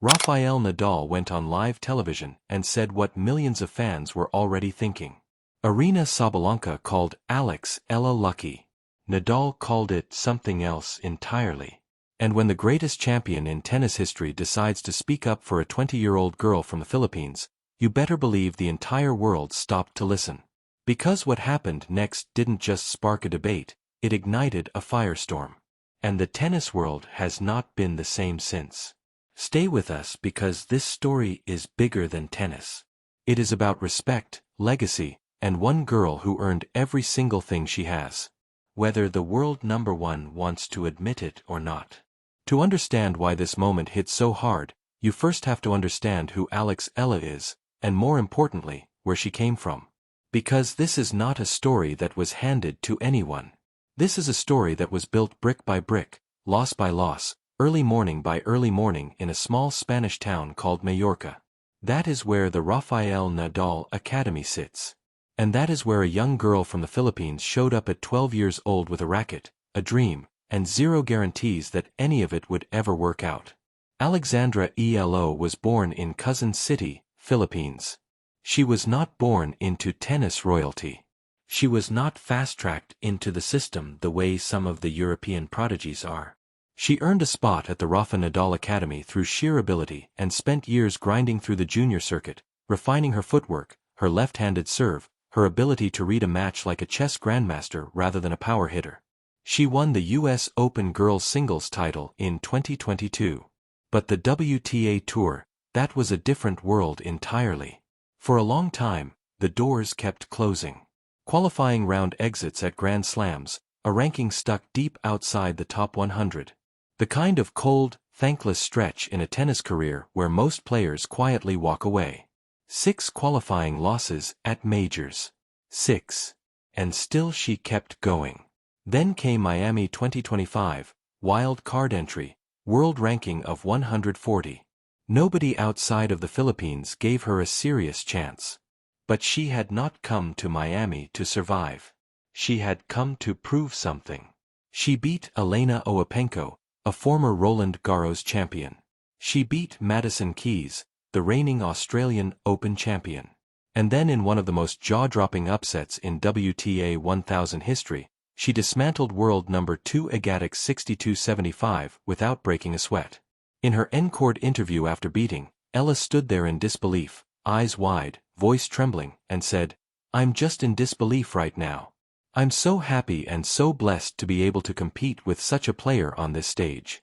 Rafael Nadal went on live television and said what millions of fans were already thinking. Aryna Sabalenka called Alex Eala lucky. Nadal called it something else entirely. And when the greatest champion in tennis history decides to speak up for a 20-year-old girl from the Philippines, you better believe the entire world stopped to listen. Because what happened next didn't just spark a debate, it ignited a firestorm. And the tennis world has not been the same since. Stay with us because this story is bigger than tennis. It is about respect, legacy, and one girl who earned every single thing she has. Whether the world #1 wants to admit it or not. To understand why this moment hit so hard, you first have to understand who Alex Eala is, and more importantly, where she came from. Because this is not a story that was handed to anyone. This is a story that was built brick by brick, loss by loss, early morning by early morning in a small Spanish town called Mallorca. That is where the Rafael Nadal Academy sits. And that is where a young girl from the Philippines showed up at 12 years old with a racket, a dream, and zero guarantees that any of it would ever work out. Alexandra Eala was born in Quezon City, Philippines. She was not born into tennis royalty. She was not fast-tracked into the system the way some of the European prodigies are. She earned a spot at the Rafa Nadal Academy through sheer ability and spent years grinding through the junior circuit, refining her footwork, her left-handed serve, her ability to read a match like a chess grandmaster rather than a power hitter. She won the US Open girls singles title in 2022. But the WTA Tour, that was a different world entirely. For a long time, the doors kept closing. Qualifying round exits at Grand Slams, a ranking stuck deep outside the top 100. The kind of cold, thankless stretch in a tennis career where most players quietly walk away. 6 qualifying losses at majors. 6. And still she kept going. Then came Miami 2025, wild card entry, world ranking of 140. Nobody outside of the Philippines gave her a serious chance. But she had not come to Miami to survive. She had come to prove something. She beat Elena Openko, a former Roland Garros champion. She beat Madison Keys, the reigning Australian Open champion. And then in one of the most jaw-dropping upsets in WTA 1000 history, she dismantled world #2 Agatic 62-75 without breaking a sweat. In her en-court interview after beating, Ella stood there in disbelief, eyes wide, voice trembling, and said, "I'm just in disbelief right now. I'm so happy and so blessed to be able to compete with such a player on this stage."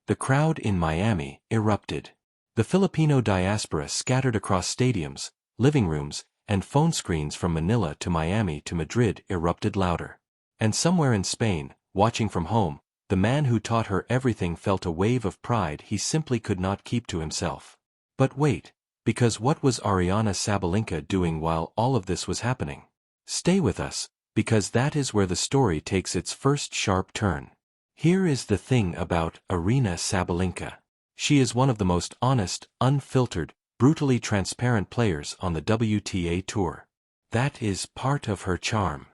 The crowd in Miami erupted. The Filipino diaspora scattered across stadiums, living rooms, and phone screens from Manila to Miami to Madrid erupted louder. And somewhere in Spain, watching from home, the man who taught her everything felt a wave of pride he simply could not keep to himself. But wait, because what was Aryna Sabalenka doing while all of this was happening? Stay with us, because that is where the story takes its first sharp turn. Here is the thing about Aryna Sabalenka. She is one of the most honest, unfiltered, brutally transparent players on the WTA Tour. That is part of her charm.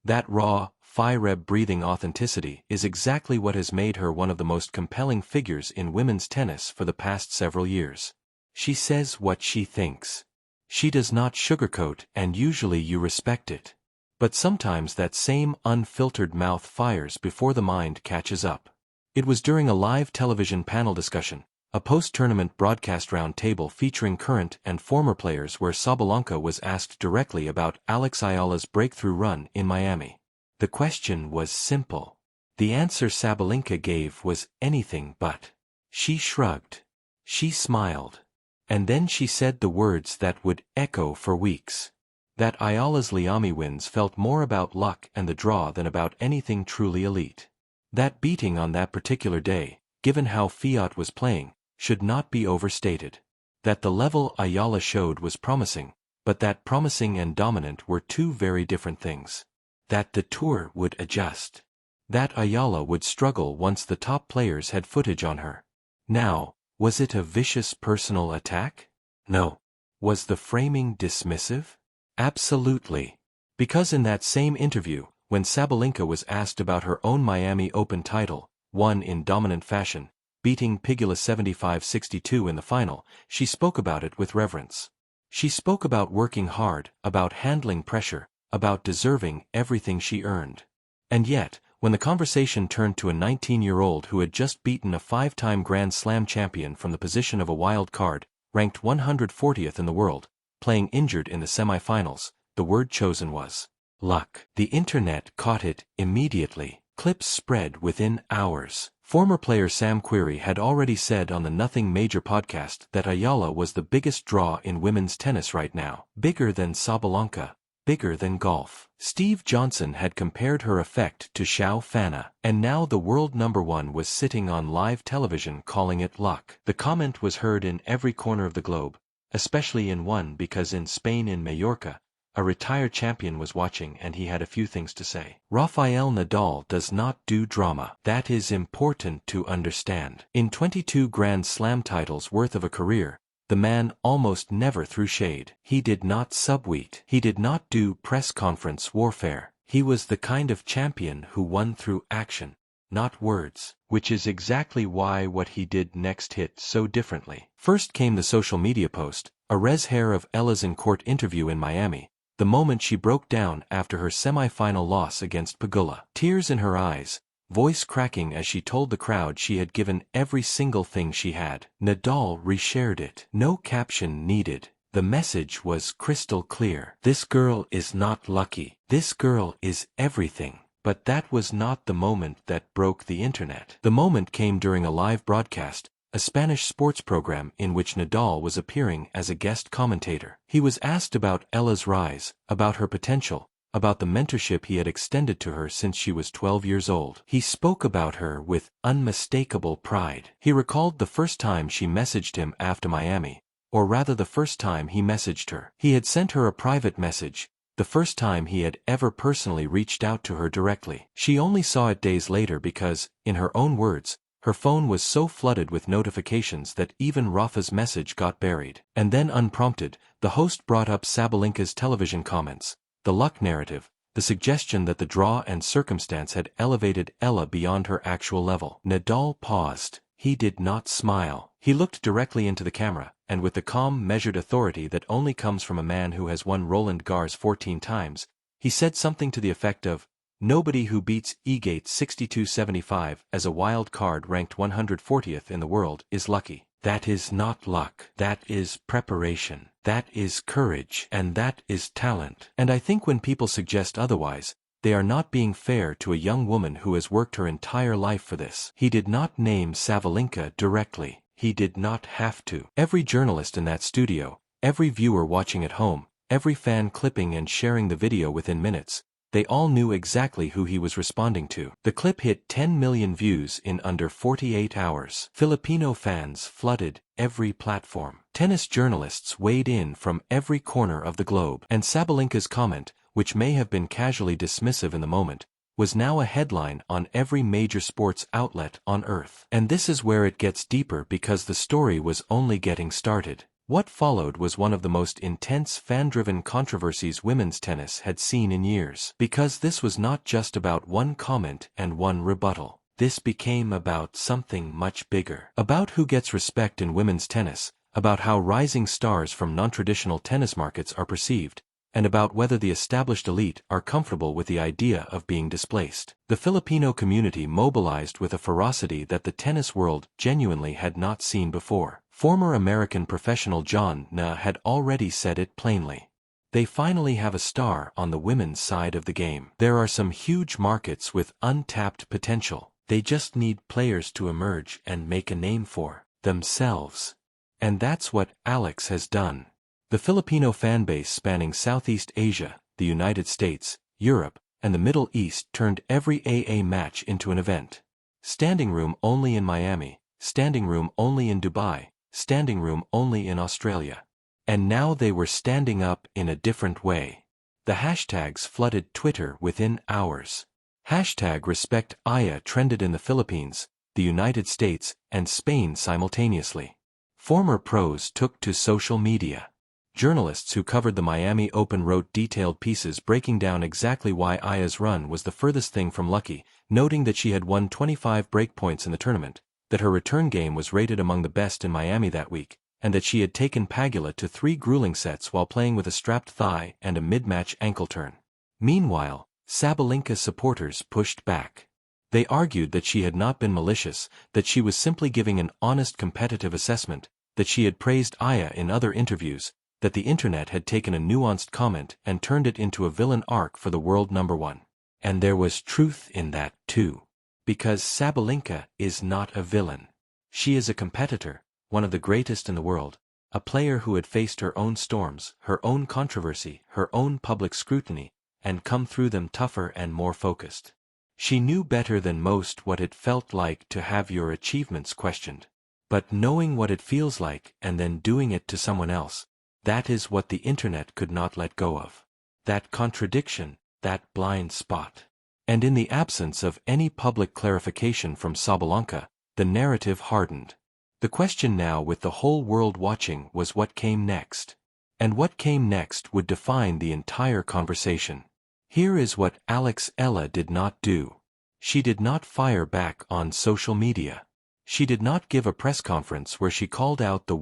That raw, fire-breathing authenticity is exactly what has made her one of the most compelling figures in women's tennis for the past several years. She says what she thinks. She does not sugarcoat, and usually you respect it. But sometimes that same unfiltered mouth fires before the mind catches up. It was during a live television panel discussion, a post-tournament broadcast roundtable featuring current and former players where Sabalenka was asked directly about Alex Eala's breakthrough run in Miami. The question was simple. The answer Sabalenka gave was anything but. She shrugged. She smiled. And then she said the words that would echo for weeks. That Eala's Miami wins felt more about luck and the draw than about anything truly elite. That beating on that particular day, given how Fiat was playing, should not be overstated. That the level Eala showed was promising, but that promising and dominant were two very different things. That the tour would adjust. That Eala would struggle once the top players had footage on her. Now, was it a vicious personal attack? No. Was the framing dismissive? Absolutely. Because in that same interview, when Sabalenka was asked about her own Miami Open title, won in dominant fashion, beating Pegula 75-62 in the final, she spoke about it with reverence. She spoke about working hard, about handling pressure, about deserving everything she earned. And yet, when the conversation turned to a 19-year-old who had just beaten a 5-time Grand Slam champion from the position of a wild card, ranked 140th in the world, playing injured in the semifinals, the word chosen was luck. The internet caught it immediately. Clips spread within hours. Former player Sam Querrey had already said on the Nothing Major podcast that Eala was the biggest draw in women's tennis right now. Bigger than Sabalenka. Bigger than golf. Steve Johnson had compared her effect to Xiao Fana, and now the world #1 was sitting on live television calling it luck. The comment was heard in every corner of the globe, especially in one because in Spain in Mallorca, a retired champion was watching and he had a few things to say. Rafael Nadal does not do drama. That is important to understand. In 22 Grand Slam titles worth of a career, the man almost never threw shade. He did not subtweet. He did not do press conference warfare. He was the kind of champion who won through action, not words, which is exactly why what he did next hit so differently. First came the social media post, a res hair of Ella's in-court interview in Miami, the moment she broke down after her semi-final loss against Pegula. Tears in her eyes, voice cracking as she told the crowd she had given every single thing she had. Nadal reshared it. No caption needed. The message was crystal clear. This girl is not lucky. This girl is everything. But that was not the moment that broke the internet. The moment came during a live broadcast, a Spanish sports program in which Nadal was appearing as a guest commentator. He was asked about Ella's rise, about her potential, about the mentorship he had extended to her since she was 12 years old. He spoke about her with unmistakable pride. He recalled the first time she messaged him after Miami, or rather the first time he messaged her. He had sent her a private message, the first time he had ever personally reached out to her directly. She only saw it days later because, in her own words, her phone was so flooded with notifications that even Rafa's message got buried. And then unprompted, the host brought up Sabalenka's television comments, the luck narrative, the suggestion that the draw and circumstance had elevated Ella beyond her actual level. Nadal paused. He did not smile. He looked directly into the camera, and with the calm, measured authority that only comes from a man who has won Roland Garros 14 times, he said something to the effect of, "Nobody who beats Egate 62-75 as a wild card ranked 140th in the world is lucky. That is not luck. That is preparation. That is courage. And that is talent." And I think when people suggest otherwise, they are not being fair to a young woman who has worked her entire life for this. He did not name Sabalenka directly. He did not have to. Every journalist in that studio, every viewer watching at home, every fan clipping and sharing the video within minutes, they all knew exactly who he was responding to. The clip hit 10 million views in under 48 hours. Filipino fans flooded every platform. Tennis journalists weighed in from every corner of the globe. And Sabalenka's comment, which may have been casually dismissive in the moment, was now a headline on every major sports outlet on Earth. And this is where it gets deeper because the story was only getting started. What followed was one of the most intense fan-driven controversies women's tennis had seen in years. Because this was not just about one comment and one rebuttal. This became about something much bigger. About who gets respect in women's tennis, about how rising stars from non-traditional tennis markets are perceived, and about whether the established elite are comfortable with the idea of being displaced. The Filipino community mobilized with a ferocity that the tennis world genuinely had not seen before. Former American professional John Na had already said it plainly. They finally have a star on the women's side of the game. There are some huge markets with untapped potential. They just need players to emerge and make a name for themselves. And that's what Alex has done. The Filipino fanbase spanning Southeast Asia, the United States, Europe, and the Middle East turned every AA match into an event. Standing room only in Miami, standing room only in Dubai, standing room only in Australia. And now they were standing up in a different way. The hashtags flooded Twitter within hours. Hashtag Respect Aya trended in the Philippines, the United States, and Spain simultaneously. Former pros took to social media. Journalists who covered the Miami Open wrote detailed pieces breaking down exactly why Aya's run was the furthest thing from lucky, noting that she had won 25 break points in the tournament, that her return game was rated among the best in Miami that week, and that she had taken Pagula to 3 grueling sets while playing with a strapped thigh and a mid-match ankle turn. Meanwhile, Sabalenka supporters pushed back. They argued that she had not been malicious, that she was simply giving an honest competitive assessment, that she had praised Aya in other interviews, that the internet had taken a nuanced comment and turned it into a villain arc for the world #1. And there was truth in that, too. Because Sabalenka is not a villain. She is a competitor, one of the greatest in the world, a player who had faced her own storms, her own controversy, her own public scrutiny, and come through them tougher and more focused. She knew better than most what it felt like to have your achievements questioned. But knowing what it feels like and then doing it to someone else, that is what the internet could not let go of. That contradiction, that blind spot. And in the absence of any public clarification from Sabalenka, the narrative hardened. The question now, with the whole world watching, was what came next. And what came next would define the entire conversation. Here is what Alex Eala did not do. She did not fire back on social media. She did not give a press conference where she called out the